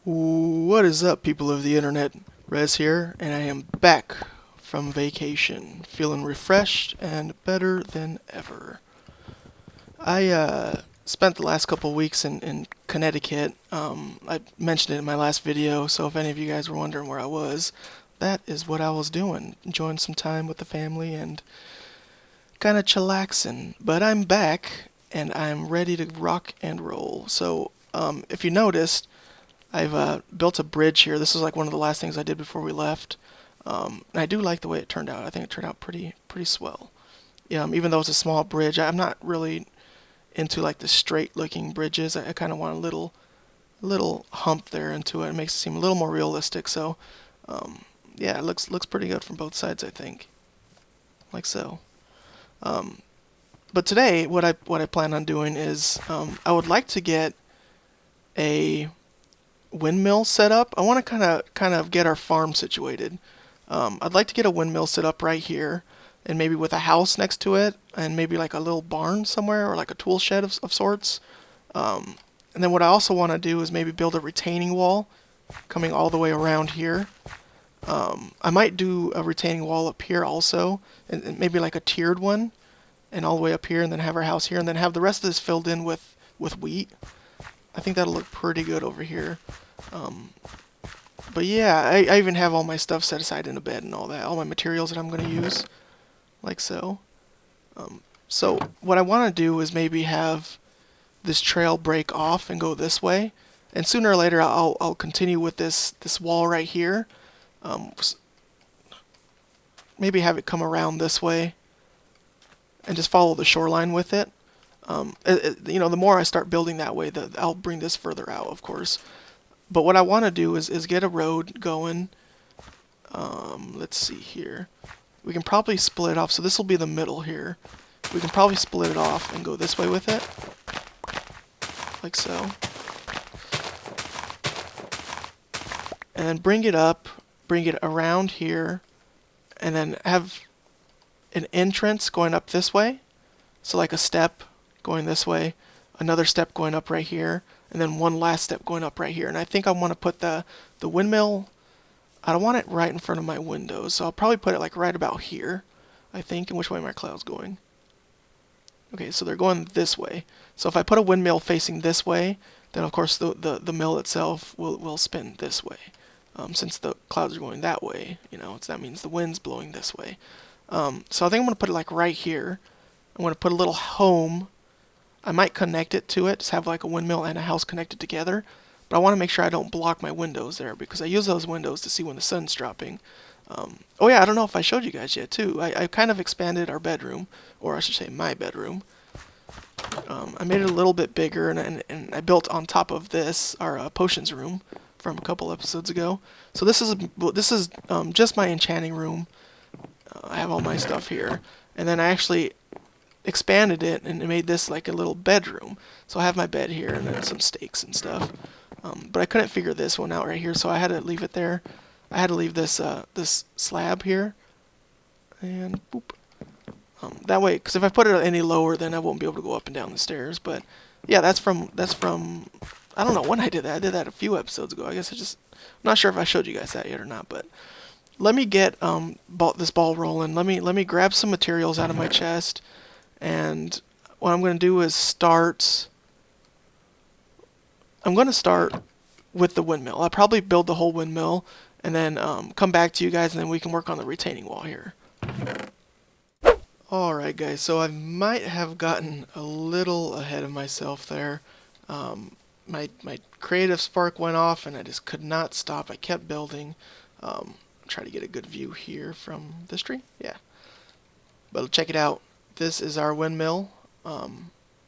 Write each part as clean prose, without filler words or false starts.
What is up, people of the internet? Rez here, and I am back from vacation, feeling refreshed and better than ever. I spent the last couple weeks in Connecticut. I mentioned it in my last video, so if any of you guys were wondering where I was, that is what I was doing, enjoying some time with the family and kind of chillaxing. But I'm back, and I'm ready to rock and roll. So, if you noticed, I've built a bridge here. This is like one of the last things I did before we left. And I do like the way it turned out. I think it turned out pretty swell. Even though it's a small bridge, I'm not really into like the straight looking bridges. I kind of want a little hump there into it. It makes it seem a little more realistic. So yeah, it looks pretty good from both sides, I think, like so. Um, but today, what I plan on doing is I would like to get a windmill set up. I want to kind of get our farm situated. I'd like to get a windmill set up right here, and maybe with a house next to it, and maybe like a little barn somewhere, or like a tool shed of sorts. And then what I also want to do is maybe build a retaining wall coming all the way around here. I might do a retaining wall up here also, and maybe like a tiered one, and all the way up here, and then have our house here, and then have the rest of this filled in with wheat. I think that'll look pretty good over here. Um, but yeah, I even have all my stuff set aside in a bed and all that, all my materials that I'm going to use, like so. So what I want to do is maybe have this trail break off and go this way, and sooner or later I'll continue with this wall right here. Um, Maybe have it come around this way and just follow the shoreline with it. The more I start building that way, I'll bring this further out, of course. But what I want to do is get a road going. Let's see here. We can probably split it off. So this will be the middle here. We can probably split it off and go this way with it, like so. And then bring it up, bring it around here, and then have an entrance going up this way. So like a step going this way, another step going up right here, and then one last step going up right here. And I think I want to put the windmill, I don't want it right in front of my windows, so I'll probably put it like right about here, I think. And which way are my clouds going? Okay, so they're going this way. So if I put a windmill facing this way, then of course the mill itself will spin this way. Since the clouds are going that way, that means the wind's blowing this way. So I think I'm going to put it like right here. I'm going to put a little home. I might connect it to it, just have like a windmill and a house connected together. But I want to make sure I don't block my windows there, because I use those windows to see when the sun's dropping. Oh yeah, I don't know if I showed you guys yet too. I kind of expanded our bedroom, or I should say my bedroom. I made it a little bit bigger, and I built on top of this our potions room from a couple episodes ago. So this is just my enchanting room. I have all my stuff here, and then I actually expanded it and made this like a little bedroom. So I have my bed here and then some stakes and stuff. But I couldn't figure this one out right here, so I had to leave it there. I had to leave this slab here, and boop. That way, because if I put it any lower, then I won't be able to go up and down the stairs. But yeah, that's from I don't know when I did that. I did that a few episodes ago. I guess I'm not sure if I showed you guys that yet or not. But let me get this ball rolling. Let me grab some materials out of my chest, and what I'm going to do is start. I'm going to start with the windmill. I'll probably build the whole windmill, and then come back to you guys, and then we can work on the retaining wall here. Alright guys, so I might have gotten a little ahead of myself there. My creative spark went off and I just could not stop. I kept building. Try to get a good view here from this tree. Yeah. But check it out. This is our windmill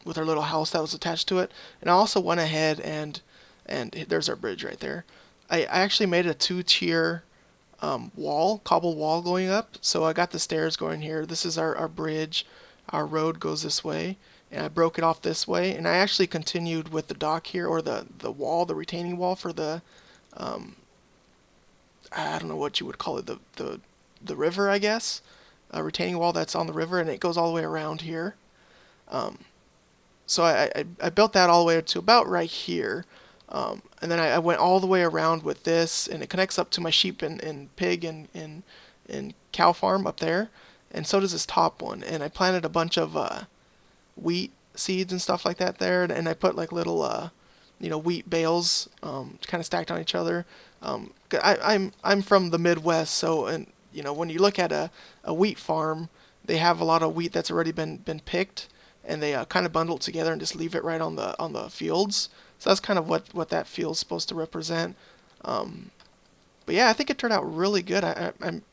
with our little house that was attached to it. And I also went ahead and there's our bridge right there. I actually made a two-tier cobble wall going up. So I got the stairs going here. This is our bridge. Our road goes this way, and I broke it off this way. And I actually continued with the dock here, or the wall, the retaining wall for the, I don't know what you would call it, the river, I guess. A retaining wall that's on the river, and it goes all the way around here. So I built that all the way to about right here. And then I went all the way around with this, and it connects up to my sheep and pig and cow farm up there, and so does this top one. And I planted a bunch of wheat seeds and stuff like that there, and I put like little wheat bales kind of stacked on each other. I'm from the Midwest, so and when you look at a wheat farm, they have a lot of wheat that's already been picked, and they kind of bundle it together and just leave it right on the fields. So that's kind of what that field's supposed to represent. But yeah, I think it turned out really good. I'm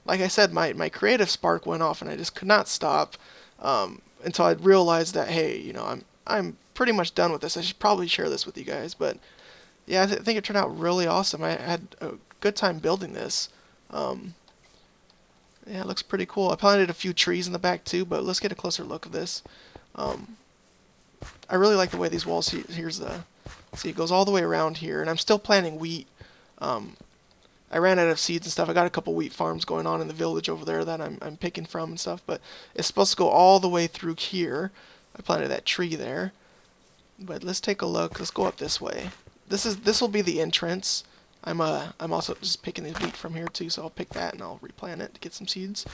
like I said, my creative spark went off, and I just could not stop until I realized that hey, I'm pretty much done with this. I should probably share this with you guys, but yeah, I think it turned out really awesome. I had a good time building this. Um, yeah, it looks pretty cool. I planted a few trees in the back too, but let's get a closer look of this. Um, I really like the way these walls. Here's the see, it goes all the way around here, and I'm still planting wheat. Um, I ran out of seeds and stuff. I got a couple wheat farms going on in the village over there that I'm picking from and stuff, but it's supposed to go all the way through here. I planted that tree there. But let's take a look. Let's go up this way. This will be the entrance. I'm also just picking the wheat from here too, so I'll pick that and I'll replant it to get some seeds.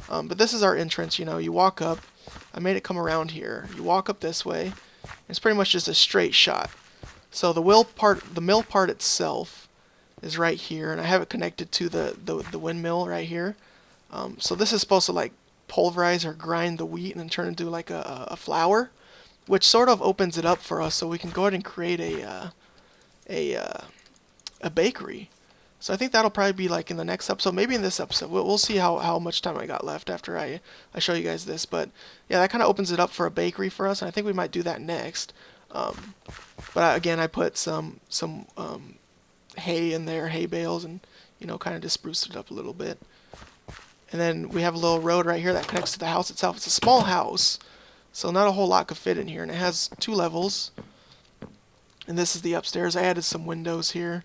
But this is our entrance. You walk up. I made it come around here. You walk up this way. It's pretty much just a straight shot. So the mill part itself is right here, and I have it connected to the windmill right here. So this is supposed to like pulverize or grind the wheat and then turn into like a flour, which sort of opens it up for us, so we can go ahead and create a a bakery. So I think that'll probably be like in the next episode, maybe in this episode. We'll see how much time I got left after I show you guys this. But yeah, that kind of opens it up for a bakery for us, and I think we might do that next. But again, I put some hay in there, hay bales, and kind of just spruced it up a little bit. And then we have a little road right here that connects to the house itself. It's a small house, so not a whole lot could fit in here, and it has 2 levels. And this is the upstairs. I added some windows here,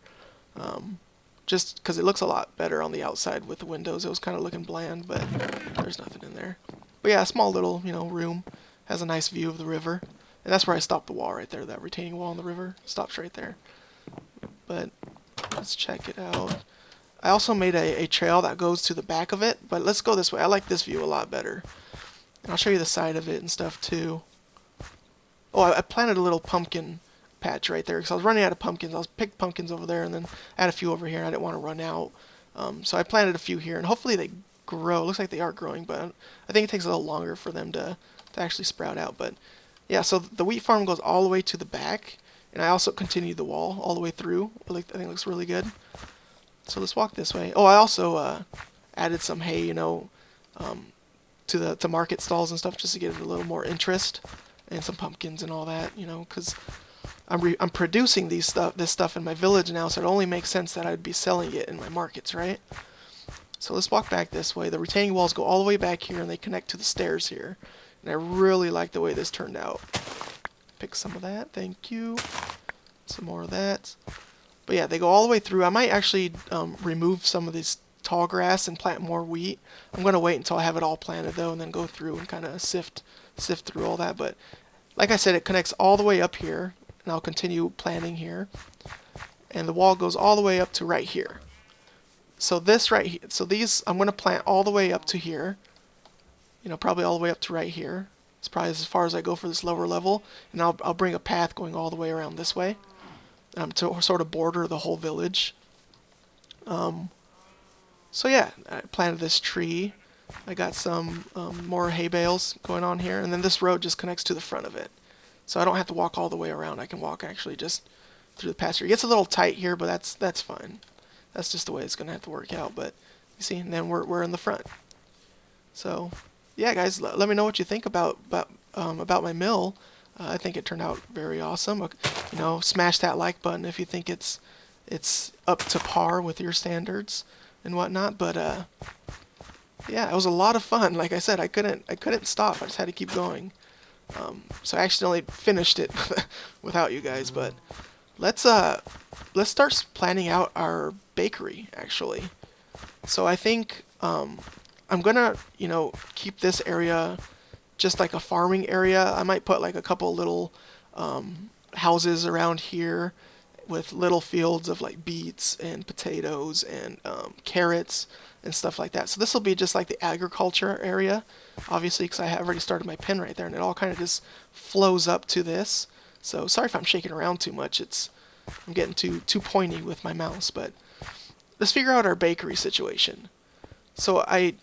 just because it looks a lot better on the outside with the windows. It was kind of looking bland, but there's nothing in there. But yeah, a small little room. Has a nice view of the river. And that's where I stopped the wall right there. That retaining wall on the river stops right there. But let's check it out. I also made a trail that goes to the back of it, but let's go this way. I like this view a lot better. And I'll show you the side of it and stuff too. Oh, I planted a little pumpkin patch right there because I was running out of pumpkins. I was picked pumpkins over there, and then I had a few over here, and I didn't want to run out. So I planted a few here, and hopefully they grow. It looks like they are growing, but I think it takes a little longer for them to actually sprout out. But yeah, so the wheat farm goes all the way to the back, and I also continued the wall all the way through. I think it looks really good. So let's walk this way. Oh, I also added some hay, to market stalls and stuff just to get it a little more interest, and some pumpkins and all that, because I'm producing this stuff in my village now, so it only makes sense that I'd be selling it in my markets, right? So let's walk back this way. The retaining walls go all the way back here, and they connect to the stairs here. And I really like the way this turned out. Pick some of that, thank you. Some more of that. But yeah, they go all the way through. I might actually remove some of this tall grass and plant more wheat. I'm going to wait until I have it all planted though, and then go through and kind of sift through all that. But like I said, it connects all the way up here, and I'll continue planting here. And the wall goes all the way up to right here. So this right here, so these I'm going to plant all the way up to here. Probably all the way up to right here. It's probably as far as I go for this lower level, and I'll bring a path going all the way around this way, to sort of border the whole village. So yeah, I planted this tree. I got some more hay bales going on here, and then this road just connects to the front of it. So I don't have to walk all the way around. I can walk actually just through the pasture. It gets a little tight here, but that's fine. That's just the way it's going to have to work out. But you see, and then we're in the front. So yeah, guys, let me know what you think about my mill. I think it turned out very awesome. Smash that like button if you think it's up to par with your standards and whatnot. But yeah, it was a lot of fun. Like I said, I couldn't stop. I just had to keep going. So I accidentally finished it without you guys. But let's start planning out our bakery actually. So I think I'm gonna keep this area just like a farming area. I might put like a couple little houses around here with little fields of like beets and potatoes and carrots and stuff like that. So this will be just like the agriculture area, obviously, because I have already started my pen right there, and it all kind of just flows up to this. So sorry if I'm shaking around too much. I'm getting too pointy with my mouse, but let's figure out our bakery situation. So I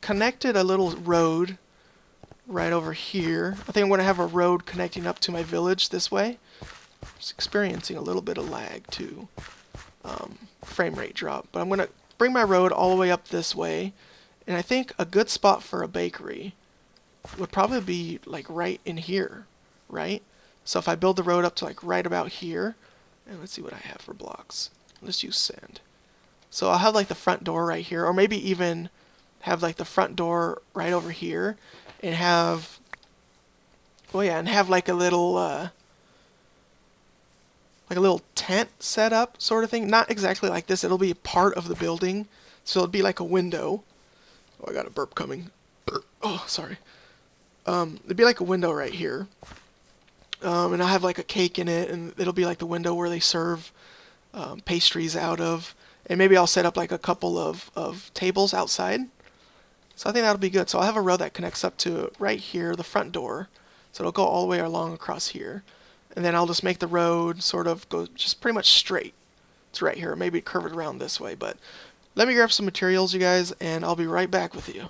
connected a little road right over here. I think I'm going to have a road connecting up to my village this way. Just experiencing a little bit of lag too, frame rate drop. But I'm going to bring my road all the way up this way, and I think a good spot for a bakery would probably be like right in here, right? So if I build the road up to like right about here, and let's see what I have for blocks. Let's use sand. So I'll have like the front door right here, or maybe even have like the front door right over here, and have, well, yeah, and have like a little tent set up sort of thing. Not exactly like this. It'll be part of the building, so it'll be like a window. Oh, I got a burp coming. Oh, sorry. It'd be like a window right here. And I'll have like a cake in it, and it'll be like the window where they serve pastries out of. And maybe I'll set up like a couple of tables outside. So I think that'll be good. So I'll have a road that connects up to right here, the front door. So it'll go all the way along across here. And then I'll just make the road sort of go just pretty much straight to right here. Maybe curve it around this way. But let me grab some materials, you guys, and I'll be right back with you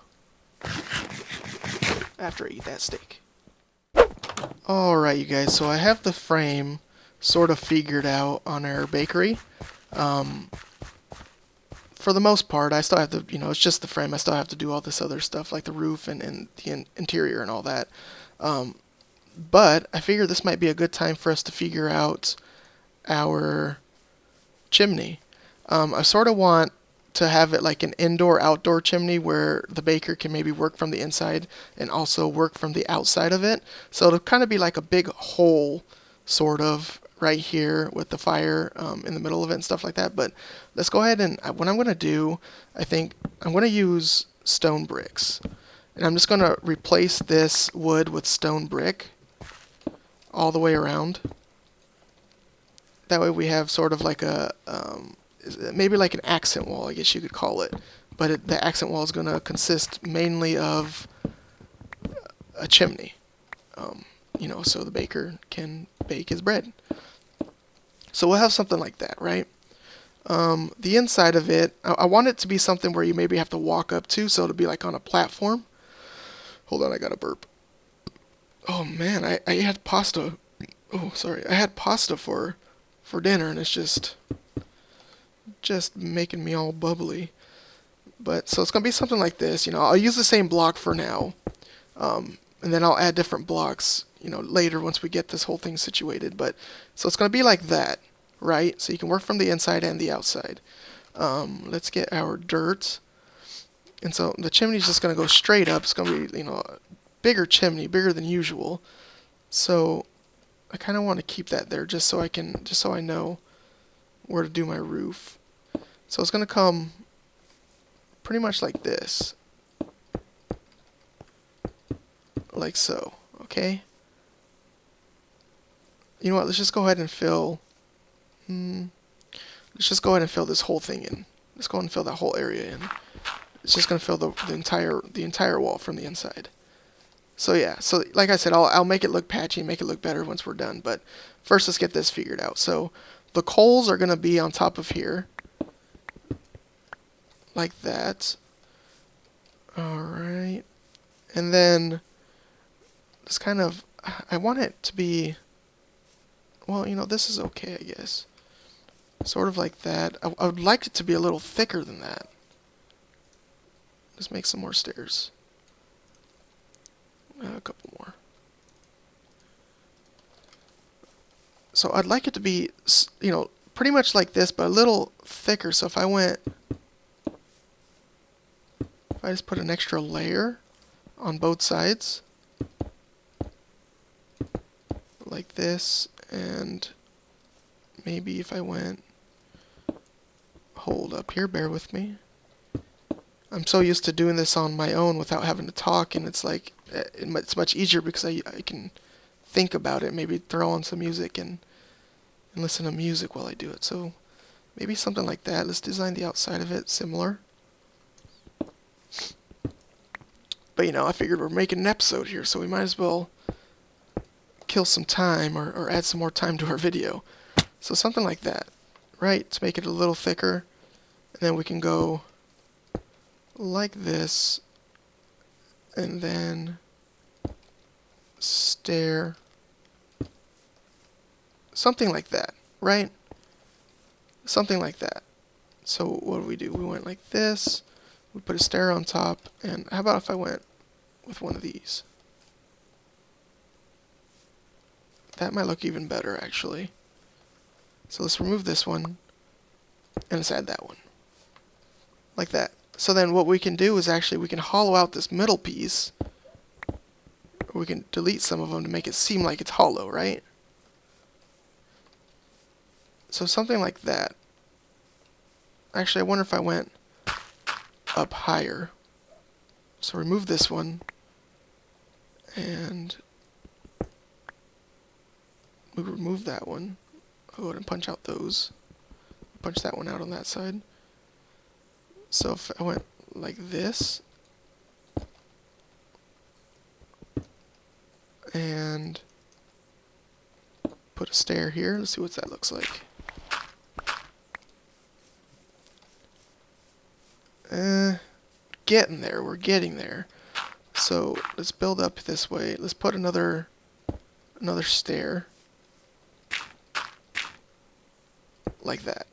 after I eat that steak. Alright, you guys, so I have the frame sort of figured out on our bakery. For the most part, I still have to, it's just the frame. I still have to do all this other stuff like the roof and the interior and all that. But I figure this might be a good time for us to figure out our chimney. I sort of want to have it like an indoor-outdoor chimney where the baker can maybe work from the inside and also work from the outside of it. So it'll kind of be like a big hole, sort of, right here with the fire in the middle of it and stuff like that. But let's go ahead and what I'm going to do, I think I'm going to use stone bricks. And I'm just going to replace this wood with stone brick all the way around. That way we have sort of like a, maybe like an accent wall, I guess you could call it. But the accent wall is going to consist mainly of a chimney, so the baker can bake his bread. So we'll have something like that, right? The inside of it, I want it to be something where you maybe have to walk up to, so it'll be like on a platform. Hold on, I got a burp. Oh man, I had pasta. Oh, sorry. I had pasta for dinner, and it's just making me all bubbly. But so it's gonna be something like this. I'll use the same block for now, and then I'll add different blocks, later once we get this whole thing situated. But so it's gonna be like that, right? So you can work from the inside and the outside. Let's get our dirt, and so the chimney's just gonna go straight up. It's gonna be, a bigger chimney, bigger than usual. So I kind of want to keep that there just so I know where to do my roof. So it's going to come pretty much like this. Like so, okay? You know what, let's just go ahead and fill, let's just go ahead and fill this whole thing in. Let's go ahead and fill that whole area in. It's just going to fill the entire wall from the inside. So yeah, so like I said, I'll make it look patchy, make it look better once we're done. But first, let's get this figured out. So the coals are going to be on top of here, like that. All right, and then just kind of, I want it to be, well, this is okay, I guess. Sort of like that. I would like it to be a little thicker than that. Let's make some more stairs. A couple more. So I'd like it to be, pretty much like this, but a little thicker. So if I just put an extra layer on both sides, like this, and maybe if I went, hold up here, bear with me. I'm so used to doing this on my own without having to talk, and it's like, it's much easier because I can think about it, maybe throw on some music and and listen to music while I do it. So maybe something like that. Let's design the outside of it similar. But you know, I figured we're making an episode here, so we might as well kill some time or add some more time to our video. So something like that, right? To make it a little thicker. And then we can go like this, and then stair. Something like that, right? Something like that. So what do? We went like this. We put a stair on top, and how about if I went with one of these? That might look even better, actually. So let's remove this one, and let's add that one. Like that. So then what we can do is actually we can hollow out this middle piece. Or we can delete some of them to make it seem like it's hollow, right? So something like that. Actually, I wonder if I went up higher. So remove this one. And we remove that one. I'll go ahead and punch out those. Punch that one out on that side. So if I went like this. And put a stair here. Let's see what that looks like. Getting there. We're getting there. So let's build up this way. Let's put another stair. Like that.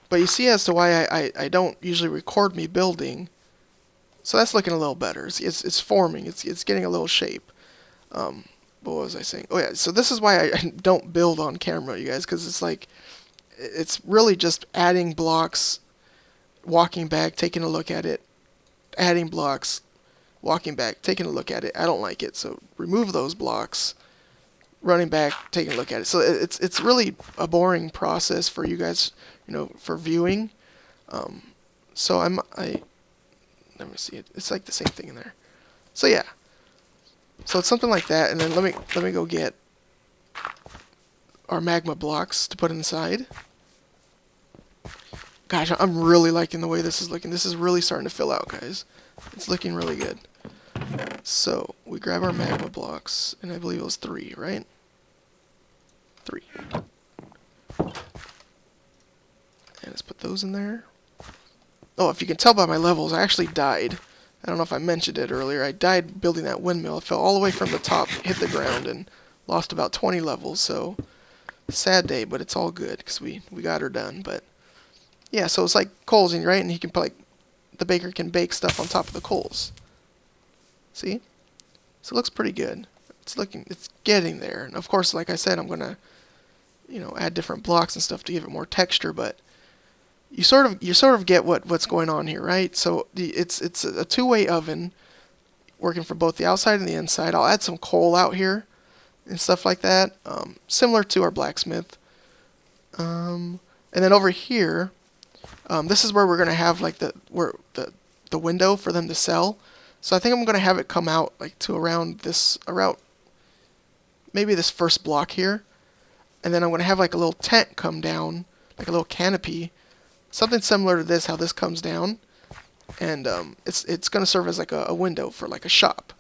But you see as to why I don't usually record me building. So that's looking a little better. It's forming. It's getting a little shape. What was I saying? Oh yeah, so this is why I don't build on camera, you guys, because it's like, it's really just adding blocks, walking back, taking a look at it, adding blocks, walking back, taking a look at it. I don't like it, so remove those blocks, running back, taking a look at it. So it's really a boring process for you guys, you know, for viewing. So let me see, it's like the same thing in there. So yeah. So it's something like that, and then let me go get our magma blocks to put inside. Gosh, I'm really liking the way this is looking. This is really starting to fill out, guys. It's looking really good. So we grab our magma blocks, and I believe it was 3, right? 3. And let's put those in there. Oh, if you can tell by my levels, I actually died. I don't know if I mentioned it earlier. I died building that windmill. It fell all the way from the top, hit the ground, and lost about 20 levels. So, sad day, but it's all good because we got her done. But yeah, so it's like coals, and right, and he can put, like, the baker can bake stuff on top of the coals. See? So it looks pretty good. It's getting there. And of course, like I said, I'm gonna, you know, add different blocks and stuff to give it more texture, but you sort of get what's going on here, right? So it's a two-way oven working for both the outside and the inside. I'll add some coal out here and stuff like that, similar to our blacksmith. And then over here, this is where we're gonna have like the window for them to sell. So I think I'm gonna have it come out like to around maybe this first block here, and then I'm gonna have like a little tent come down, like a little canopy. Something similar to this, how this comes down, and it's going to serve as like a window for like a shop.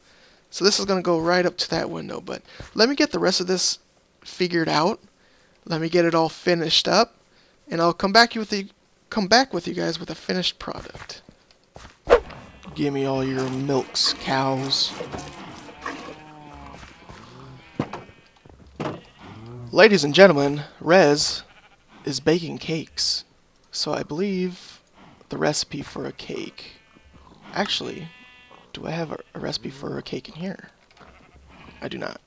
So this is going to go right up to that window, but let me get the rest of this figured out. Let me get it all finished up, and I'll come back with you guys with a finished product. Give me all your milks, cows. Ladies and gentlemen, Rez is baking cakes. So I believe the recipe for a cake. Actually, do I have a recipe for a cake in here? I do not.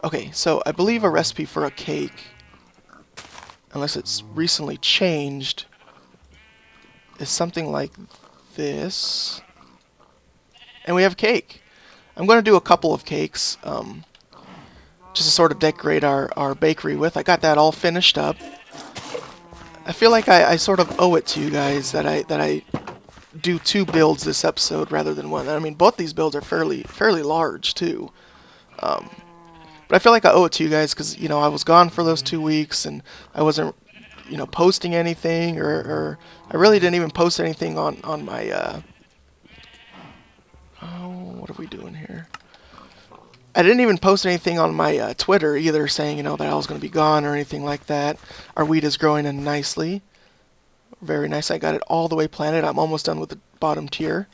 Okay, so I believe a recipe for a cake, unless it's recently changed, is something like this. And we have cake. I'm going to do a couple of cakes, just to sort of decorate our bakery with. I got that all finished up. I feel like I sort of owe it to you guys that I do 2 builds this episode rather than 1. I mean, both these builds are fairly large too. But I feel like I owe it to you guys because, you know, I was gone for those 2 weeks and I wasn't, you know, posting anything or I really didn't even post anything on my, oh, what are we doing here? I didn't even post anything on my Twitter either saying, you know, that I was going to be gone or anything like that. Our wheat is growing in nicely. Very nice. I got it all the way planted. I'm almost done with the bottom tier.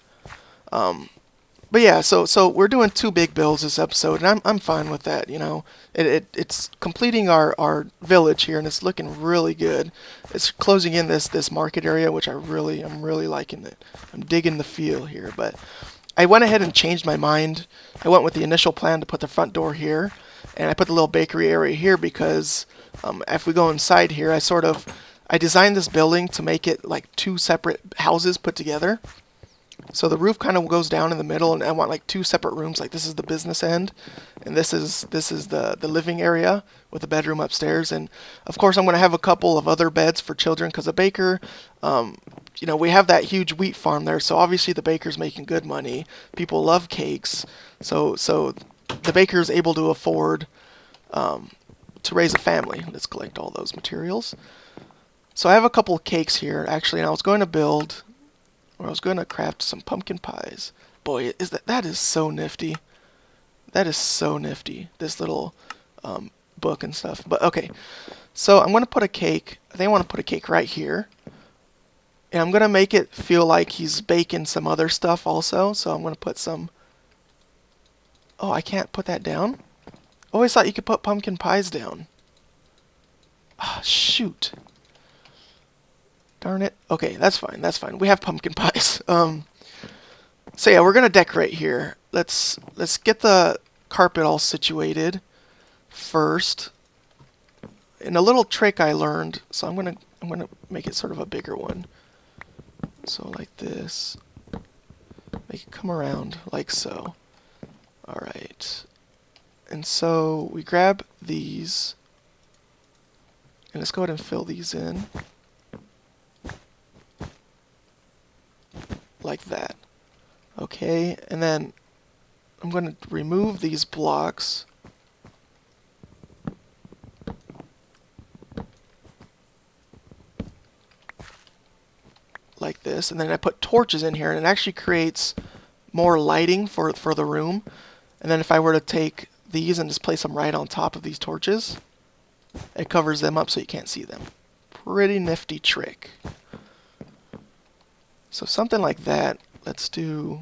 But yeah, so we're doing 2 big builds this episode, and I'm fine with that. You know, it's completing our village here, and it's looking really good. It's closing in this market area, which I'm really liking it. I'm digging the feel here, but I went ahead and changed my mind. I went with the initial plan to put the front door here, and I put the little bakery area here because if we go inside here, I designed this building to make it like 2 separate houses put together. So the roof kind of goes down in the middle, and I want like 2 separate rooms. Like this is the business end, and this is the living area with a bedroom upstairs. And of course, I'm going to have a couple of other beds for children because a baker, you know, we have that huge wheat farm there. So obviously the baker's making good money. People love cakes, so the baker is able to afford to raise a family. Let's collect all those materials. So I have a couple of cakes here actually, and I was going to craft some pumpkin pies. Boy, that is so nifty. That is so nifty. This little book and stuff. But okay, so I'm going to put a cake. I think I want to put a cake right here. And I'm going to make it feel like he's baking some other stuff also. So I'm going to put some... Oh, I can't put that down? I always thought you could put pumpkin pies down. Ah, shoot. Darn it. Okay, that's fine. That's fine. We have pumpkin pies. So yeah, we're gonna decorate here. Let's get the carpet all situated first. And a little trick I learned. So I'm gonna make it sort of a bigger one. So like this. Make it come around like so. All right. And so we grab these. And let's go ahead and fill these in. Like that. Okay, and then I'm going to remove these blocks. Like this, and then I put torches in here, and it actually creates more lighting for the room. And then if I were to take these and just place them right on top of these torches, it covers them up so you can't see them. Pretty nifty trick. So something like that. Let's do...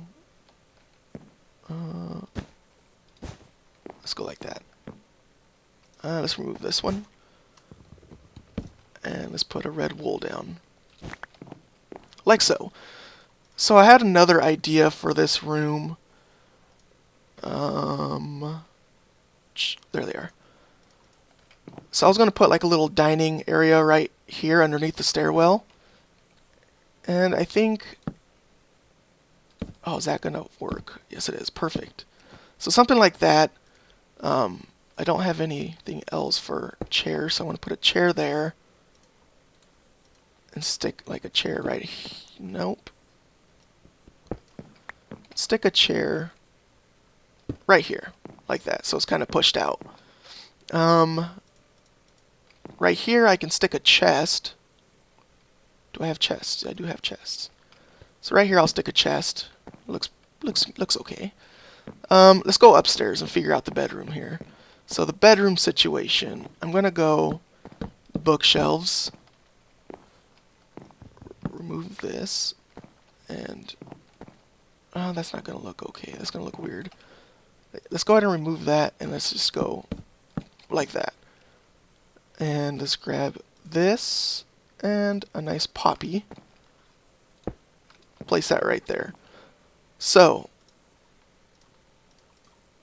let's go like that. Let's remove this one. And let's put a red wool down. Like so. So I had another idea for this room. There they are. So I was going to put like a little dining area right here underneath the stairwell. And I think... Oh, is that going to work? Yes, it is. Perfect. So something like that. I don't have anything else for chairs, so I want to put a chair there. And stick like a chair right here. Nope. Stick a chair right here. Like that. So it's kind of pushed out. Right here I can stick a chest. Do I have chests? I do have chests. So right here I'll stick a chest. Looks okay. Let's go upstairs and figure out the bedroom here. So the bedroom situation, I'm gonna go bookshelves. Remove this, and oh, that's not gonna look okay. That's gonna look weird. Let's go ahead and remove that, and let's just go like that. And let's grab this and a nice poppy. Place that right there. So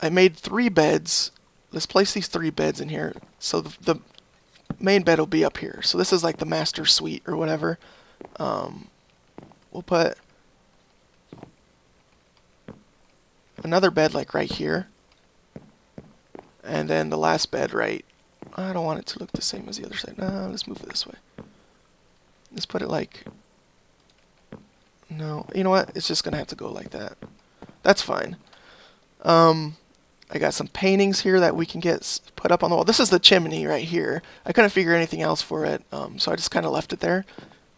I made 3 beds. Let's place these 3 beds in here. So the main bed will be up here. So this is like the master suite or whatever. We'll put another bed like right here. And then the last bed right... I don't want it to look the same as the other side. No, let's move it this way. Let's put it like... No, you know what? It's just going to have to go like that. That's fine. I got some paintings here that we can get put up on the wall. This is the chimney right here. I couldn't figure anything else for it, so I just kind of left it there.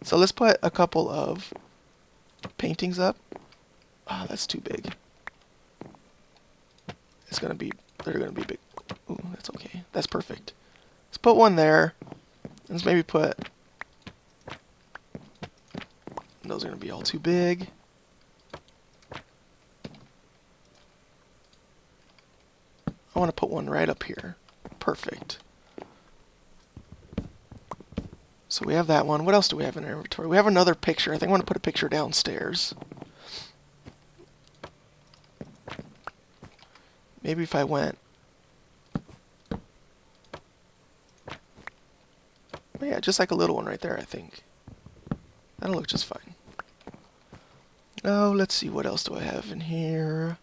So let's put a couple of paintings up. Oh, that's too big. They're gonna be big. Ooh, that's okay. That's perfect. Let's put one there. Let's maybe put, those are gonna be all too big. I want to put one right up here. Perfect. So we have that one. What else do we have in our inventory? We have another picture. I think I want to put a picture downstairs. Maybe if I went... Yeah, just like a little one right there, I think. That'll look just fine. Oh, let's see. What else do I have in here?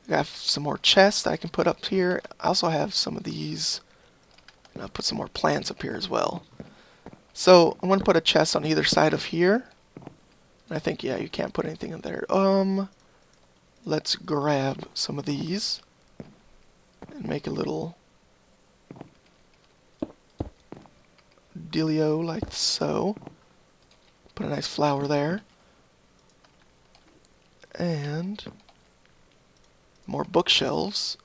I got some more chests that I can put up here. I also have some of these. And I'll put some more plants up here as well. So I'm going to put a chest on either side of here. And I think, yeah, you can't put anything in there. Let's grab some of these and make a little dealio like so. Put a nice flower there. And more bookshelves.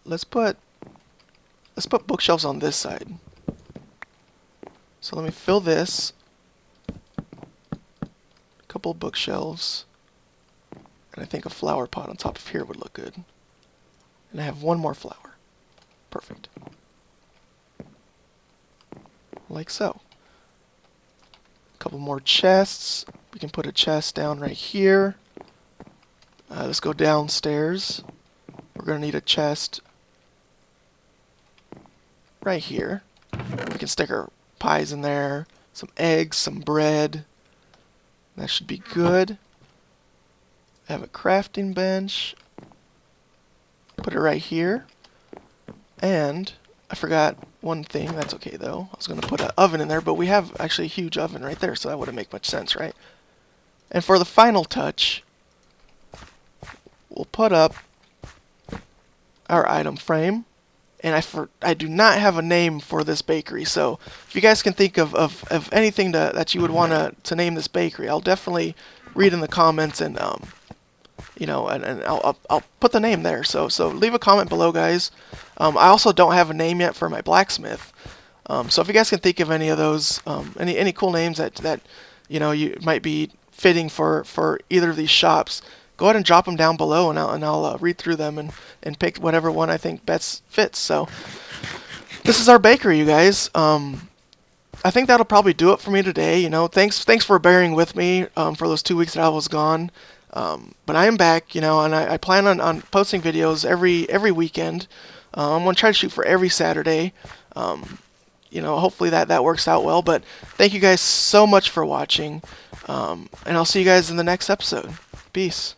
Let's put bookshelves on this side. So let me fill this. A couple of bookshelves. And I think a flower pot on top of here would look good. And I have one more flower. Perfect. Like so. A couple more chests. We can put a chest down right here. Let's go downstairs. We're going to need a chest right here. We can stick our pies in there. Some eggs, some bread. That should be good. I have a crafting bench. Put it right here. And I forgot one thing. That's okay though. I was going to put an oven in there, but we have actually a huge oven right there, so that wouldn't make much sense, right? And for the final touch, we'll put up our item frame. And I do not have a name for this bakery, so if you guys can think of anything that you would want to name this bakery, I'll definitely read in the comments and you know, and I'll put the name there. So leave a comment below, guys. I also don't have a name yet for my blacksmith. So if you guys can think of any of those, any cool names that you know you might be fitting for either of these shops, go ahead and drop them down below, and I'll read through them and pick whatever one I think best fits. So this is our bakery, you guys. I think that'll probably do it for me today. You know, thanks for bearing with me for those 2 weeks that I was gone. But I am back, you know, and I plan on posting videos every weekend. I'm going to try to shoot for every Saturday. You know, hopefully that works out well. But thank you guys so much for watching. And I'll see you guys in the next episode. Peace.